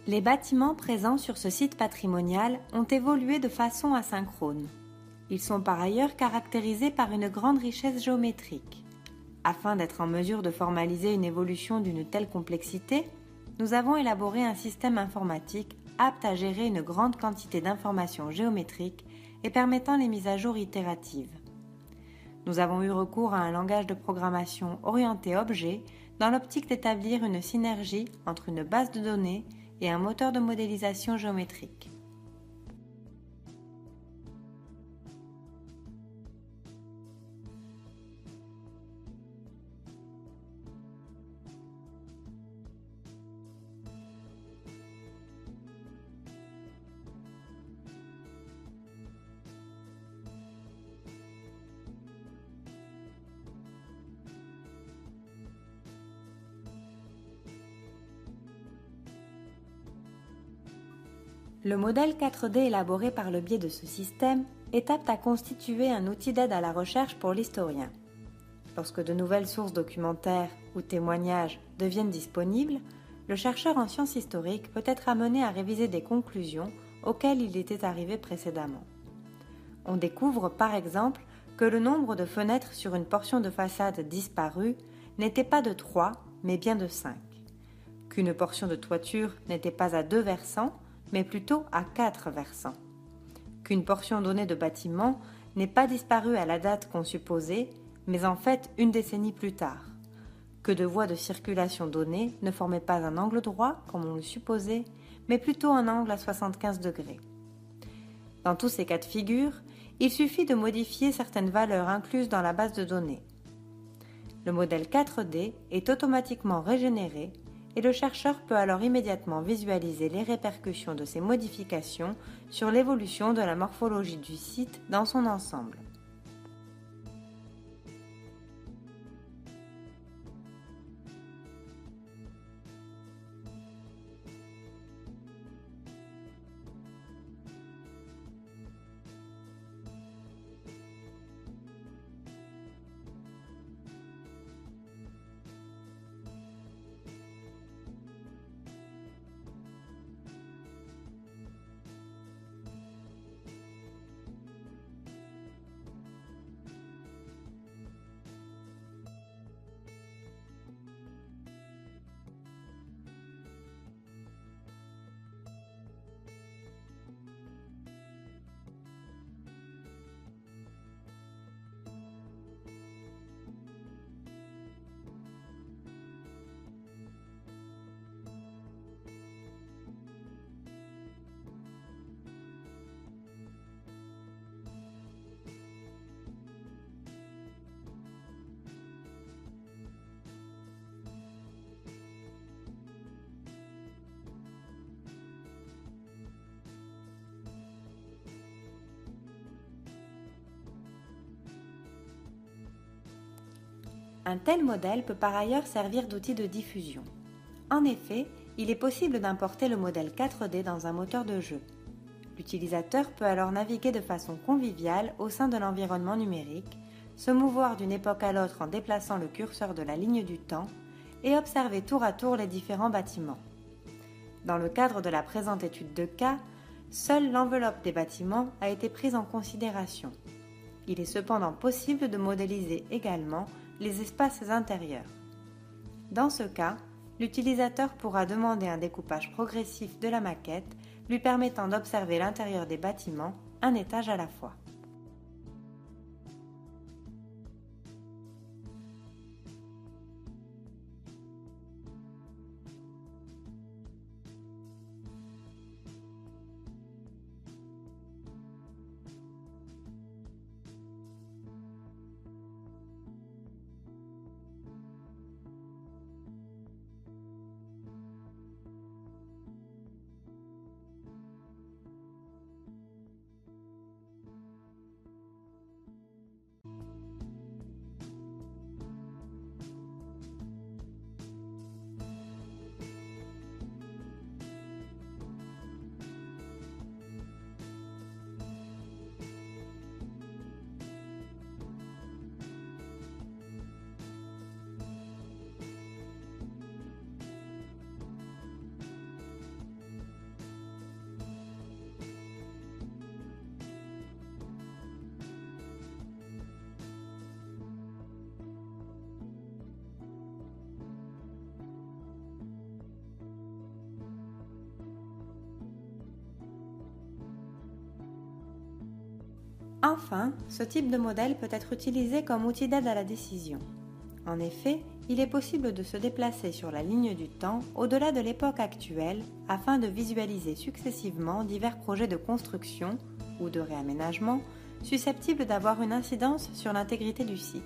Les bâtiments présents sur ce site patrimonial ont évolué de façon asynchrone. Ils sont par ailleurs caractérisés par une grande richesse géométrique. Afin d'être en mesure de formaliser une évolution d'une telle complexité, nous avons élaboré un système informatique apte à gérer une grande quantité d'informations géométriques et permettant les mises à jour itératives. Nous avons eu recours à un langage de programmation orienté objet dans l'optique d'établir une synergie entre une base de données et un moteur de modélisation géométrique. Le modèle 4D élaboré par le biais de ce système est apte à constituer un outil d'aide à la recherche pour l'historien. Lorsque de nouvelles sources documentaires ou témoignages deviennent disponibles, le chercheur en sciences historiques peut être amené à réviser des conclusions auxquelles il était arrivé précédemment. On découvre par exemple que le nombre de fenêtres sur une portion de façade disparue n'était pas de 3, mais bien de 5. Qu'une portion de toiture n'était pas à 2 versants, mais plutôt à 4 versants. Qu'une portion donnée de bâtiment n'est pas disparue à la date qu'on supposait, mais en fait une décennie plus tard. Que de voies de circulation données ne formaient pas un angle droit, comme on le supposait, mais plutôt un angle à 75 degrés. Dans tous ces cas de figure, il suffit de modifier certaines valeurs incluses dans la base de données. Le modèle 4D est automatiquement régénéré et le chercheur peut alors immédiatement visualiser les répercussions de ces modifications sur l'évolution de la morphologie du site dans son ensemble. Un tel modèle peut par ailleurs servir d'outil de diffusion. En effet, il est possible d'importer le modèle 4D dans un moteur de jeu. L'utilisateur peut alors naviguer de façon conviviale au sein de l'environnement numérique, se mouvoir d'une époque à l'autre en déplaçant le curseur de la ligne du temps et observer tour à tour les différents bâtiments. Dans le cadre de la présente étude de cas, seule l'enveloppe des bâtiments a été prise en considération. Il est cependant possible de modéliser également les espaces intérieurs. Dans ce cas, l'utilisateur pourra demander un découpage progressif de la maquette, lui permettant d'observer l'intérieur des bâtiments, un étage à la fois. Enfin, ce type de modèle peut être utilisé comme outil d'aide à la décision. En effet, il est possible de se déplacer sur la ligne du temps au-delà de l'époque actuelle afin de visualiser successivement divers projets de construction ou de réaménagement susceptibles d'avoir une incidence sur l'intégrité du site.